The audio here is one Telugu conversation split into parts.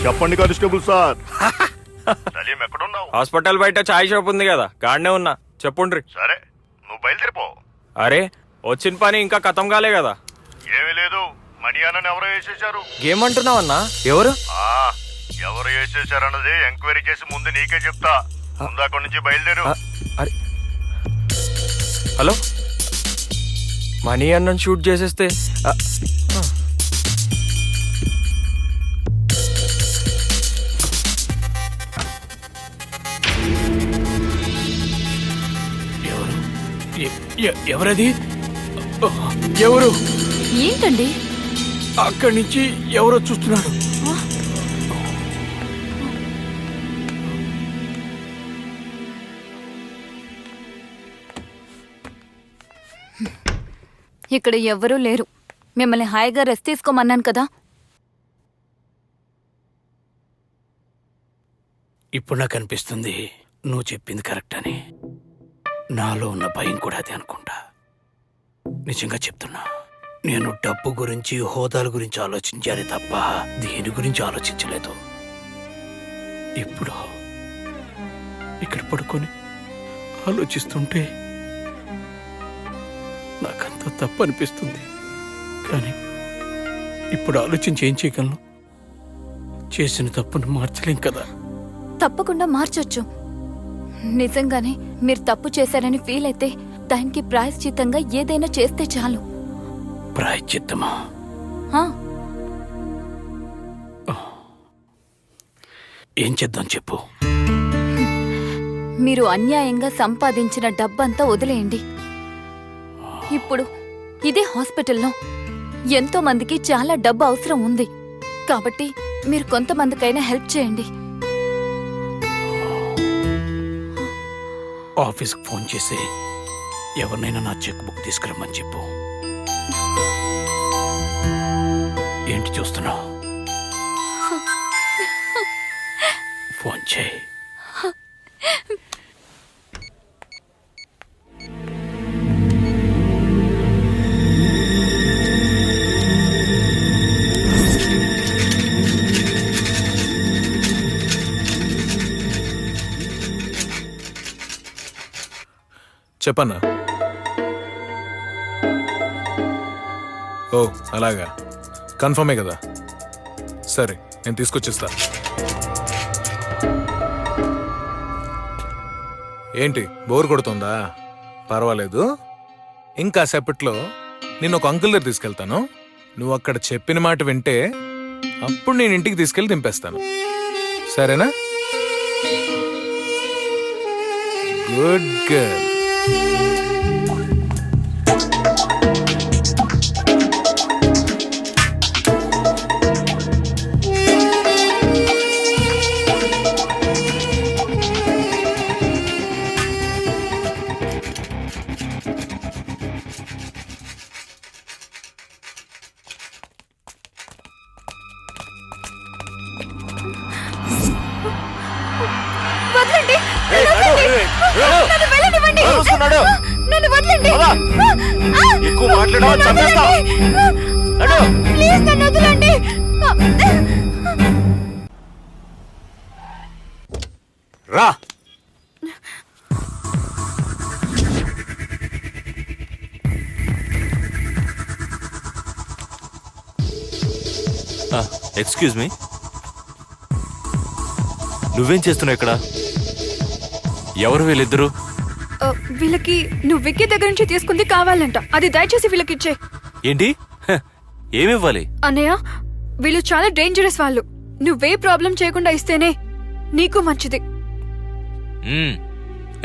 చెప్పండి కానిస్టేబుల్ సార్. సలీం ఎక్కడున్నావు? హాస్పిటల్ బయట చాయ్ షాప్ ఉంది కదా, గాడనే ఉన్నా. చెప్పుండ్రి. సరే, నువ్వు బయలుదేరిపో. అరే, వచ్చిన పని ఇంకా ఖతం కాలే కదా. ఏమీ లేదు, మణి అన్నని ఎవరో వేసేశారు. ఏమంటున్నావన్నా? ఎవరు? ఎవరు వేసేశారన్నది ఎంక్వైరీ చేసి ముందు నీకే చెప్తా. ముందు అక్కడి నుంచి బయలుదేరు. అరే, హలో, మనీ అన్నను షూట్ చేసేస్తే ఎవరది? ఎవరు? ఏంటండి? అక్కడి నుంచి ఎవరో చూస్తున్నాడు. ఇక్కడ ఎవ్వరూ లేరు. మిమ్మల్ని హాయిగా రెస్ట్ తీసుకోమన్నాను కదా. ఇప్పుడు నాకు అనిపిస్తుంది నువ్వు చెప్పింది కరెక్ట్ అని. నాలో ఉన్న భయం కూడా అదే అనుకుంటా. నిజంగా చెప్తున్నా, నేను డబ్బు గురించి హోదాల గురించి ఆలోచించాలి తప్ప దేని గురించి ఆలోచించలేదు. ఇప్పుడు ఇక్కడ పడుకొని ఆలోచిస్తుంటే నాకంతా తప్పు అనిపిస్తుంది. కానీ ఇప్పుడు ఆలోచించి ఏం చేయగలను? చేసిన తప్పును మార్చలేం కదా. తప్పకుండా మార్చొచ్చు. నిజంగానే మీరు తప్పు చేశారని ఫీల్ అయితే దానికి ప్రాయశ్చిత్తంగా ఏదైనా చేస్తే చాలు. ప్రాయశ్చిత్తమా? ఏం చేద్దాం చెప్పు. మీరు అన్యాయంగా సంపాదించిన డబ్బంతా వదిలేయండి. ఇప్పుడు ఇదే హాస్పిటల్లో ఎంతో మందికి చాలా డబ్బు అవసరం ఉంది. కాబట్టి మీరు కొంతమందికైనా హెల్ప్ చేయండి. ఆఫీస్కి ఫోన్ చేసి ఎవరినైనా నా చెక్ బుక్ తీసుకురమ్మని చెప్పు. ఏంటి చూస్తున్నావు? ఫోన్ చేయి. చెప్పన్నా. ఓ అలాగా, కన్ఫర్మే కదా. సరే, నేను తీసుకొచ్చేస్తా. ఏంటి బోర్ కొడుతుందా? పర్వాలేదు, ఇంకా సేపట్లో నేను ఒక అంకుల్ దగ్గర తీసుకెళ్తాను. నువ్వు అక్కడ చెప్పిన మాట వింటే అప్పుడు నేను ఇంటికి తీసుకెళ్ళి దింపేస్తాను. సరేనా? Good girl. వదలండి! నన్ను వదలండి! ఎక్కువ మాట్లాడవా చంపేస్తా. ప్లీజ్ నన్ను వదలండి! రా. ఎక్స్క్యూజ్ మీ, నువ్వేం చేస్తున్నావు ఇక్కడ? ఎవరు వీళ్ళిద్దరు? వీళ్ళకి నువ్వు విక్కీ దగ్గర నుంచి తీసుకుంది కావాలంట. అది దయచేసి వీళ్ళకి ఇచ్చే. ఏంటి? ఏమివ్వాలి? అన్నయ్య, వీళ్ళు చాలా డేంజరస్ వాళ్ళు. నువ్వే ప్రాబ్లం చేయకుండా ఇస్తేనే నీకు మంచిది.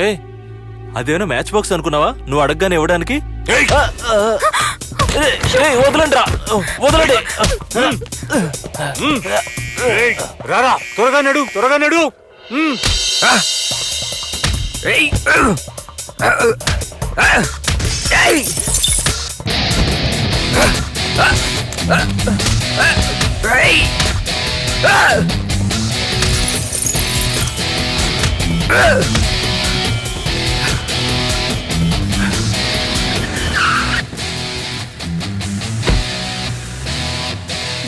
ఏ, అదేమైనా మ్యాచ్ బాక్స్ అనుకున్నావా నువ్వు అడగగానే ఇవ్వడానికి? వదలండి, వదలండి. రారా, త్వరగా నడు, త్వరగా నడు.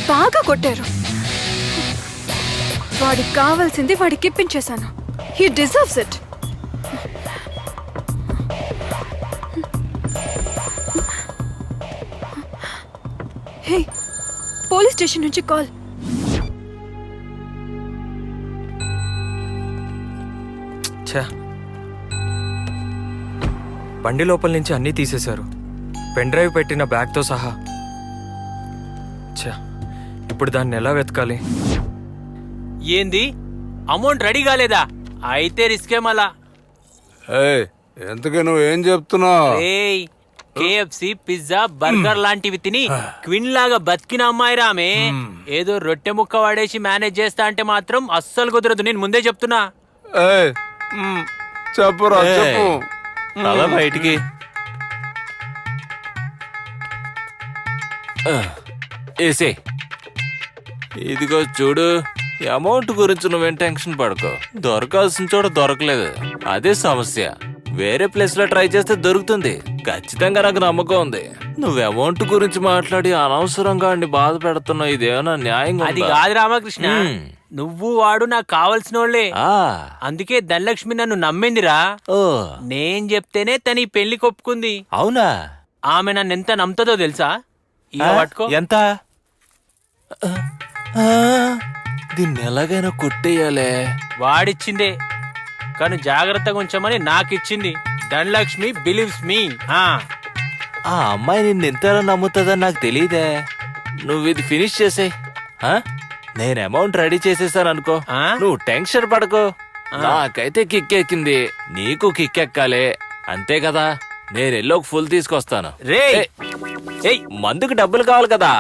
బాగా కొట్టారు. వాడికి కావాల్సింది వాడికి ఇప్పించేశాను. He deserves it. Hey, police station నుంచి కాల్. ఛా, బండి లోపల నుంచి అన్నీ తీసేశారు, పెన్ డ్రైవ్ పెట్టిన బ్యాగ్తో సహా. ఛా, ఇప్పుడు దాన్ని ఎలా వెతకాలి? ఏంది అమౌంట్ రెడీ కాలేదా? అయితే రిస్కే మళ్ళా. ఎంతకీ నువ్వు ఏం చెప్తున్నావు? ఏయ్, కేఎఫ్సి, పిజ్జా, బర్గర్ లాంటివి తిని క్విన్ లాగా బతికిన అమ్మాయి రామే. ఏదో రొట్టె ముక్క వాడేసి మేనేజ్ చేస్తా అంటే మాత్రం అస్సలు కుదరదు. నేను ముందే చెప్తున్నా. చెప్పురా, చెప్పు. అలా బయటికి ఏసే. ఇదిగో చూడు, అమౌంట్ గురించి నువ్వేం టెన్షన్ పడుకో. దొరకాల్సిన చోట దొరకలేదు, అదే సమస్య. వేరే ప్లేస్ లో ట్రై చేస్తే దొరుకుతుంది. ఖచ్చితంగా నాకు నమ్మకం ఉంది. నువ్వు అమౌంట్ గురించి మాట్లాడి అనవసరంగా అన్ని బాధ పెడుతున్నావు. ఇదేమన్నా న్యాయంగా అది కాదు రామకృష్ణ, నువ్వు వాడు నాకు కావలసిన వాళ్ళే. అందుకే ధనలక్ష్మి నన్ను నమ్మిందిరా. నేను చెప్తేనే తన ఈ పెళ్లి కొప్పుకుంది. అవునా? ఆమె నన్ను ఎంత నమ్ముతుందో తెలుసా? ఇక పట్టుకో. ఎంత? దీన్ని ఎలాగైనా కొట్టేయాలే. వాడిచ్చిందే, కానీ జాగ్రత్తగా ఉంచమని నాకిచ్చింది. ధనలక్ష్మి బిలీవ్స్ మీ. ఆ అమ్మాయి నిన్ను ఎంతలా నమ్ముతుందని నాకు తెలియదే. నువ్వు ఇది ఫినిష్ చేసేయ్. నేను అమౌంట్ రెడీ చేసేసాను అనుకో, నువ్వు టెన్షన్ పడకో. నాకైతే కిక్కెక్కింది, నీకు కిక్కెక్కాలే, అంతే కదా. నేను ఎల్లోకి ఫుల్ తీసుకొస్తాను. రే, మందుకు డబ్బులు కావాలి కదా,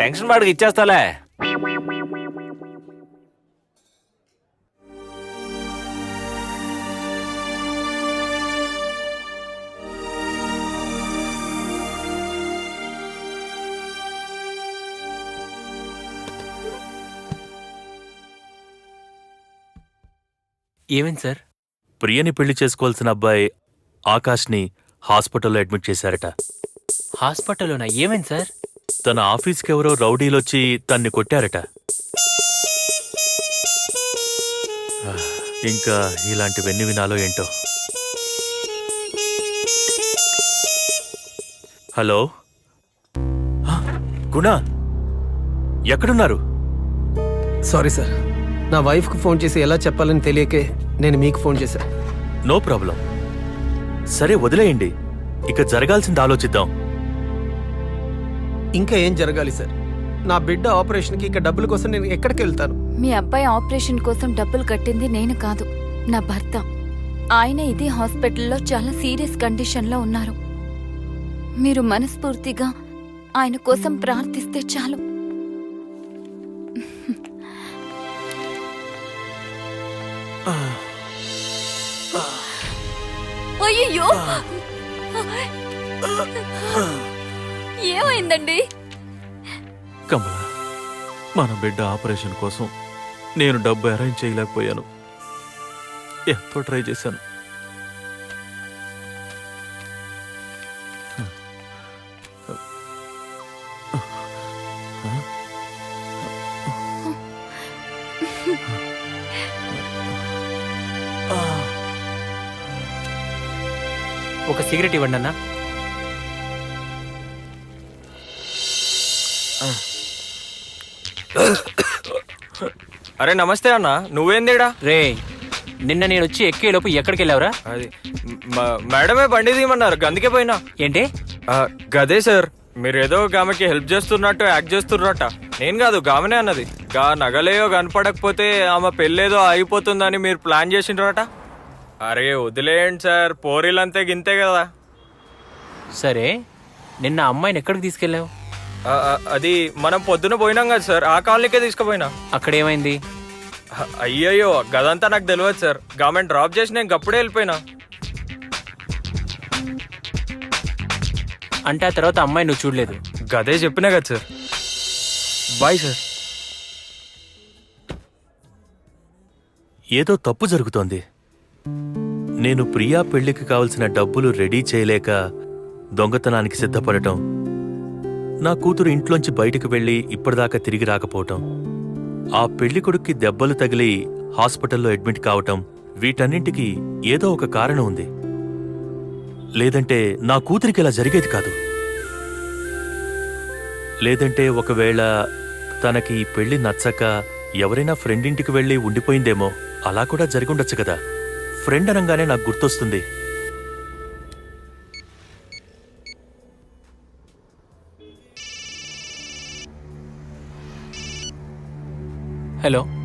టెన్షన్ పడక ఇచ్చేస్తాలే. ఏమైంది సార్? ప్రియని పెళ్లి చేసుకోవాల్సిన అబ్బాయి ఆకాష్ని హాస్పిటల్లో అడ్మిట్ చేశారట. హాస్పిటల్లోనా? ఏమైంది సార్? తన ఆఫీస్కి ఎవరో రౌడీలొచ్చి తన్ని కొట్టారట. ఇంకా ఇలాంటివన్నీ వినాలో ఏంటో. హలో గుణ, ఎక్కడున్నారు? సారీ సార్, నా వైఫ్కి ఫోన్ చేసి ఎలా చెప్పాలని తెలియకే నేను మీకు ఫోన్ చేశా. నో ప్రాబ్లం, సరే వదిలేయండి. ఇక జరగాల్సింది ఆలోచిద్దాం. ఇంకా ఏం జరగాలి సార్? నా బిడ్డ ఆపరేషన్కి ఇక డబ్బుల కోసం నేను ఎక్కడికి వెళ్తాను? మీ అబ్బాయి ఆపరేషన్ కోసం డబ్బులు కట్టింది నేను కాదు, నా భర్త. ఆయన ఇదే హాస్పిటల్లో చాలా సీరియస్ కండిషన్లో ఉన్నారు. మీరు మనస్ఫూర్తిగా ఆయన కోసం ప్రార్థిస్తే చాలు. అయ్యో, ఏమైందండి? కమల, మన బిడ్డ ఆపరేషన్ కోసం నేను డబ్బు అరేంజ్ చేయలేకపోయాను. ఎంతో ట్రై చేశాను. ఒక సిగరెట్ ఇవ్వండి అన్న. అరే నమస్తే అన్న, నువ్వేందేడా? రే, నిన్న నేను వచ్చి ఎక్కేలోపు ఎక్కడికి వెళ్ళావురా? అది మేడమే బండి తీయమన్నారు, అందుకే పోయినా. ఏంటి? గదే సార్, మీరేదో ఆమెకి హెల్ప్ చేస్తున్నట్టు యాక్ట్ చేస్తున్నట్ట. నేను కాదు, గామనే అన్నది. గా నగలేయో కనపడకపోతే ఆమె పెళ్ళేదో అయిపోతుందని మీరు ప్లాన్ చేసిండ్రట. అరే వదిలేయండి సార్, పోరీలంతే గింతే కదా. సరే, నిన్న అమ్మాయిని ఎక్కడికి తీసుకెళ్ళావు? అది మనం పొద్దున పోయినాం కదా సార్, ఆ కాలనీకే తీసుకుపోయినా. అక్కడ ఏమైంది? అయ్యయ్యో, గదంతా నాకు తెలియదు సార్. గవర్నమెంట్ డ్రాప్ చేసి నేను గప్పుడే వెళ్ళిపోయినా. అంటే ఆ తర్వాత అమ్మాయి నువ్వు చూడలేదు? గదే చెప్పినా కదా సార్. Bye sir. ఏదో తప్పు జరుగుతోంది. నేను ప్రియా పెళ్లికి కావలసిన డబ్బులు రెడీ చేయలేక దొంగతనానికి సిద్ధపడటం, నా కూతురు ఇంట్లోంచి బయటకు వెళ్ళి ఇప్పటిదాకా తిరిగి రాకపోవటం, ఆ పెళ్లి కొడుక్కి దెబ్బలు తగిలి హాస్పిటల్లో అడ్మిట్ కావటం వీటన్నింటికి ఏదో ఒక కారణం ఉంది. లేదంటే నా కూతురికి ఇలా జరిగేది కాదు. లేదంటే ఒకవేళ తనకి ఈ పెళ్లి నచ్చక ఎవరైనా ఫ్రెండ్ ఇంటికి వెళ్ళి ఉండిపోయిందేమో. అలా కూడా జరిగుండొచ్చు కదా. ఫ్రెండ్ అనగానే నాకు గుర్తొస్తుంది. హలో